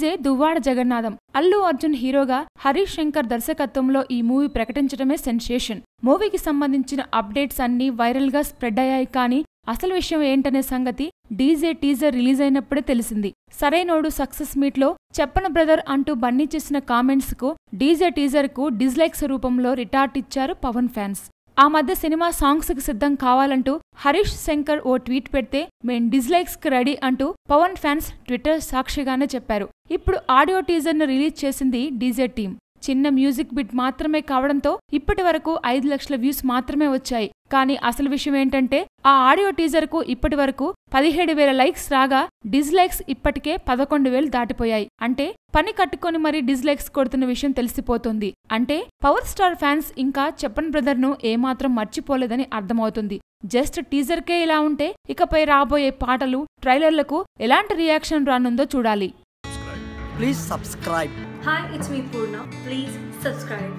DJ Duvvada Jagannatham. Allu Arjun హీరోగా హరీష్ శంకర్ దర్శకత్వంలో ఈ మూవీ ప్రకటించడమే సెన్సేషన్. మూవీకి సంబంధించిన అప్డేట్స్ అన్నీ వైరల్ గా స్ప్రెడ్ అయ్యాయి. కానీ అసలు విషయం ఏంటనే సంగతి డీజే టీజర్ రిలీజ్ అయినప్పుడే తెలిసింది. సరైనోడు సక్సెస్ మీట్ లో చెప్పన బ్రదర్ అంటూ బన్నీ చేసిన కామెంట్స్ కు డీజే టీజర్ కు డిస్లైక్స్ రూపంలో రిటార్ట్ ఇచ్చారు పవన్ ఫ్యాన్స్. ఆ మధ్య సినిమా సాంగ్స్ కి సిద్ధం కావాలంటూ హరీష్ శంకర్ ఓ ట్వీట్ పెడితే మేం డిస్లైక్స్ కి రెడీ అంటూ పవన్ ఫ్యాన్స్ ట్విట్టర్ సాక్షిగానే చెప్పారు. ఇప్పుడు ఆడియో టీజర్ ను రిలీజ్ చేసింది డీజే టీం. చిన్న మ్యూజిక్ బిట్ మాత్రమే కావడంతో ఇప్పటి వరకు 5 లక్షల వ్యూస్ మాత్రమే వచ్చాయి. కానీ అసలు విషయం ఏంటంటే ఆ ఆడియో టీజర్ కు ఇప్పటి వరకు 17,000 లైక్స్ రాగా డిస్లైక్స్ ఇప్పటికే 11,000 దాటిపోయాయి. అంటే పని కట్టుకొని మరీ డిస్లైక్స్ కొడుతున్న విషయం తెలిసిపోతుంది. అంటే పవర్ స్టార్ ఫ్యాన్స్ ఇంకా చెప్పన్ బ్రదర్ ను ఏమాత్రం మర్చిపోలేదని అర్థమవుతుంది. జస్ట్ టీజర్కే ఇలా ఉంటే ఇకపై రాబోయే పాటలు, ట్రైలర్లకు ఎలాంటి రియాక్షన్ రానుందో చూడాలి. Please subscribe. Hi, it's me Purna. Please subscribe.